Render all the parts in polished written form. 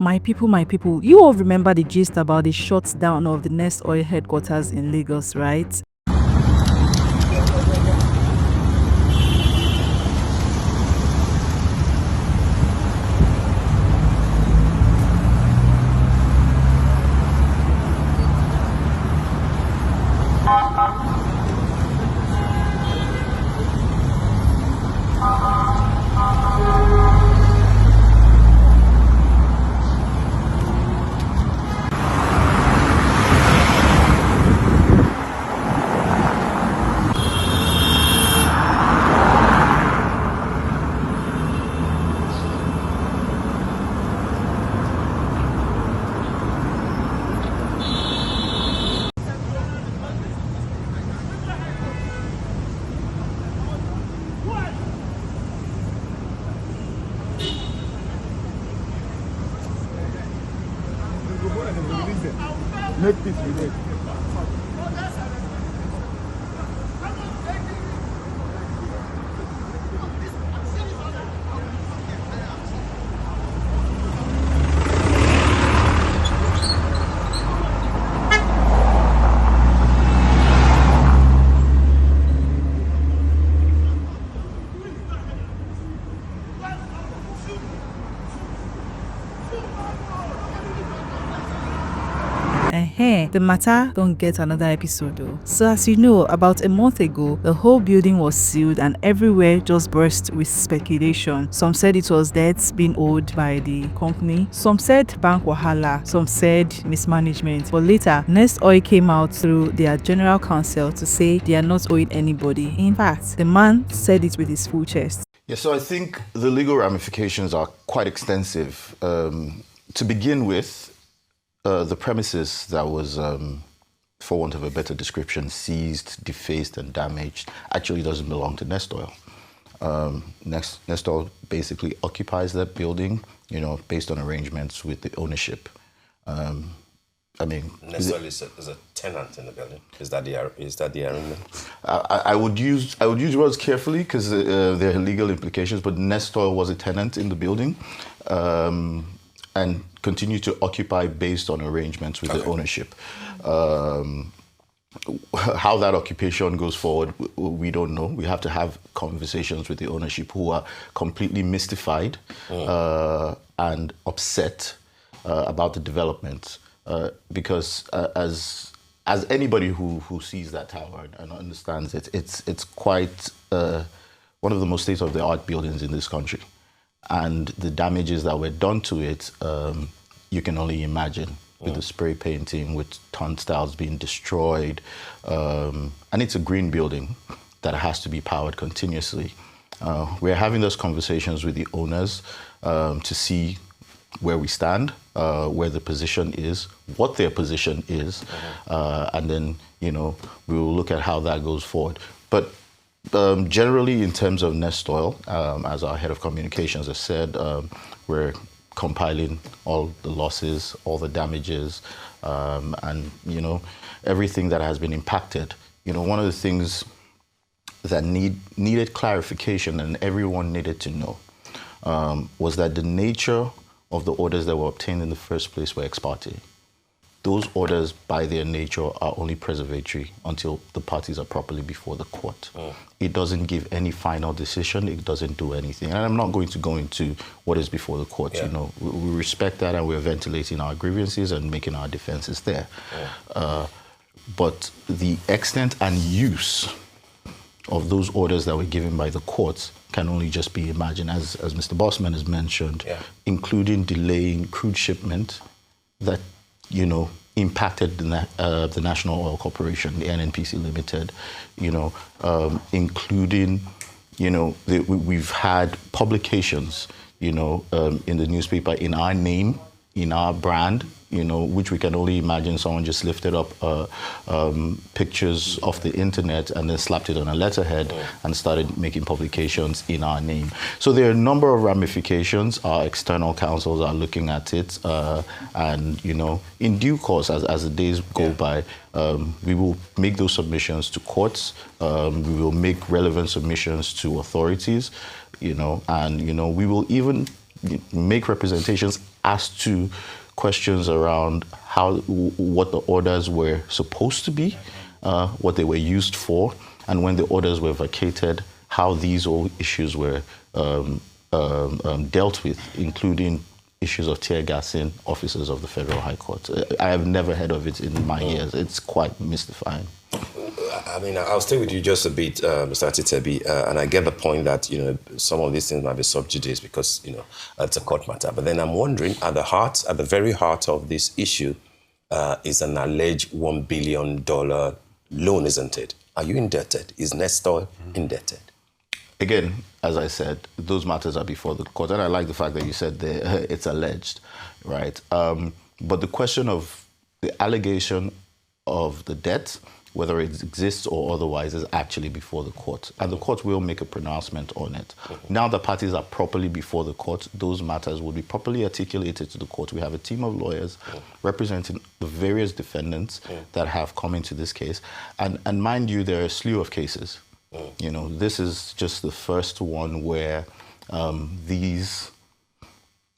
My people, you all remember the gist about the shutdown of the Nestoil Headquarters in Lagos, right? Make peace with it. The matter don't get another episode though. So as you know, about a month ago, the whole building was sealed and everywhere just burst with speculation. Some said it was debts being owed by the company. Some said bank wahala. Some said mismanagement. But later, Nestoil came out through their General Counsel to say they are not owing anybody. In fact, the man said it with his full chest. Yeah, so I think the legal ramifications are quite extensive. To begin with, the premises that was, for want of a better description, seized, defaced, and damaged actually doesn't belong to Nestoil. Nestoil basically occupies that building, based on arrangements with the ownership. Nestoil is a tenant in the building. Is that the arrangement? I would use words carefully because there are legal implications. But Nestoil was a tenant in the building, and continue to occupy based on arrangements with the ownership. How that occupation goes forward, we don't know. We have to have conversations with the ownership who are completely mystified and upset about the development. Because as anybody who sees that tower and understands it, it's quite one of the most state-of-the-art buildings in this country. And the damages that were done to it, you can only imagine, with the spray painting, with turnstiles being destroyed. And it's a green building that has to be powered continuously. We're having those conversations with the owners to see where we stand, where the position is, what their position is, and then, we will look at how that goes forward. But generally, in terms of Nestoil, as our head of communications has said, we're compiling all the losses, all the damages, and everything that has been impacted. One of the things that needed clarification and everyone needed to know was that the nature of the orders that were obtained in the first place were ex parte. Those orders, by their nature, are only preservatory until the parties are properly before the court. It doesn't give any final decision. It doesn't do anything. And I'm not going to go into what is before the court. Yeah. We respect that, and we're ventilating our grievances and making our defenses there. But the extent and use of those orders that were given by the courts can only just be imagined, as Mr. Bossman has mentioned, including delaying crude shipment that impacted the National Oil Corporation, the NNPC Limited, including, we've had publications, in the newspaper in our name, in our brand, which we can only imagine someone just lifted up pictures off the internet and then slapped it on a letterhead and started making publications in our name. So there are a number of ramifications. Our external counsels are looking at it, and in due course, as the days go by, we will make those submissions to courts. We will make relevant submissions to authorities, and we will even make representations as to questions around what the orders were supposed to be, what they were used for, and when the orders were vacated, how these all issues were dealt with, including issues of tear gassing officers of the Federal High Court. I have never heard of it in my years. It's quite mystifying. I mean, I'll stay with you just a bit, Mr. Atitebi, and I get the point that, some of these things might be sub judice because, it's a court matter. But then I'm wondering, at the very heart of this issue is an alleged $1 billion loan, isn't it? Are you indebted? Is Nestoil indebted? Again, as I said, those matters are before the court. And I like the fact that you said it's alleged, right? But the question of the allegation of the debt, whether it exists or otherwise, is actually before the court. And the court will make a pronouncement on it. Now the parties are properly before the court, those matters will be properly articulated to the court. We have a team of lawyers representing the various defendants that have come into this case. And mind you, there are a slew of cases. This is just the first one where these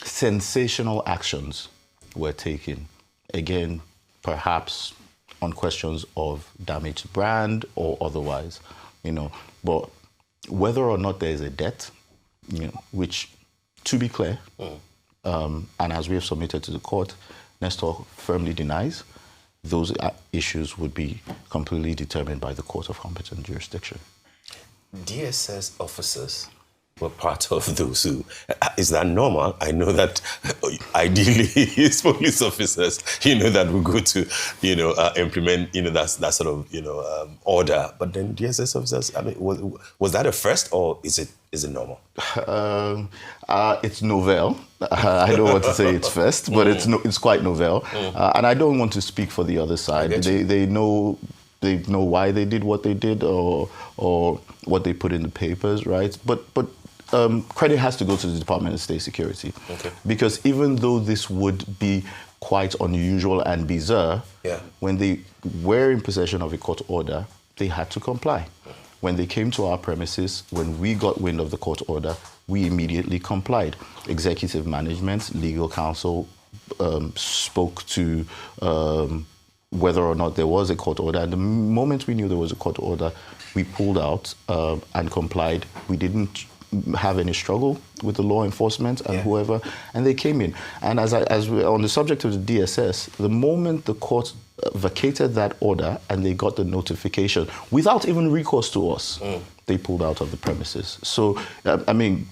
sensational actions were taken. Again, perhaps on questions of damaged brand or otherwise, But whether or not there is a debt, which, to be clear, and as we have submitted to the court, Nestoil firmly denies, those issues would be completely determined by the court of competent jurisdiction. DSS officers were part of those who... Is that normal? I know that ideally it's police officers, that will go to, implement, that sort of, order. But then DSS officers, I mean, was that a first or is it normal? It's novel. I don't want to say it's first, but it's quite novel. And I don't want to speak for the other side. They know why they did what they did or what they put in the papers, right? But credit has to go to the Department of State Security. Because even though this would be quite unusual and bizarre, when they were in possession of a court order, they had to comply. When they came to our premises, when we got wind of the court order, we immediately complied. Executive management, legal counsel spoke to whether or not there was a court order. And the moment we knew there was a court order, we pulled out and complied. We didn't have any struggle with the law enforcement and whoever, and they came in. And as we, on the subject of the DSS, the moment the court vacated that order and they got the notification, without even recourse to us, they pulled out of the premises. So, I mean,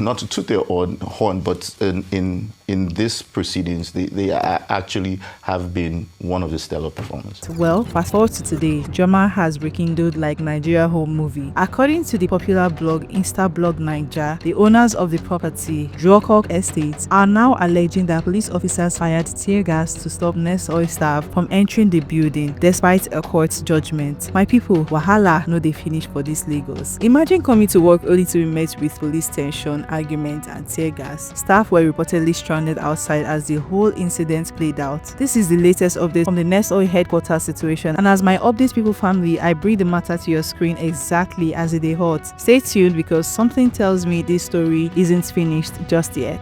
not to toot their own horn, but in these proceedings, they actually have been one of the stellar performers. Well, fast forward to today, drama has rekindled like Nigeria home movie. According to the popular blog Instablog Niger, the owners of the property, Drawcok Estate, are now alleging that police officers fired tear gas to stop Nestoil staff from entering the building despite a court judgment. My people, wahala no dey finish for these Lagos. Imagine coming to work only to be met with police tension, argument and tear gas. Staff were reportedly stranded outside as the whole incident played out. This is the latest update from the Nestoil Headquarters situation, and as my Update People family, I bring the matter to your screen exactly as it is hot. Stay tuned because something tells me this story isn't finished just yet.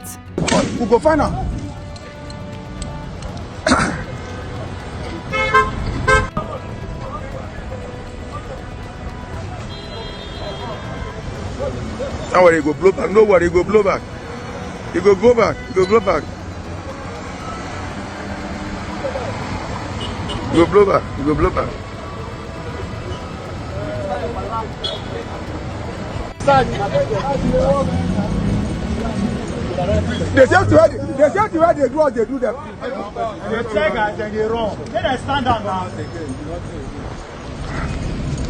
We'll go find out. Don't worry, go blow back. No worry, go blow back. You go back. You go blow back. You go blow back. You go blow back. They say to where they do what they do them. They check and they run. Then I stand down now.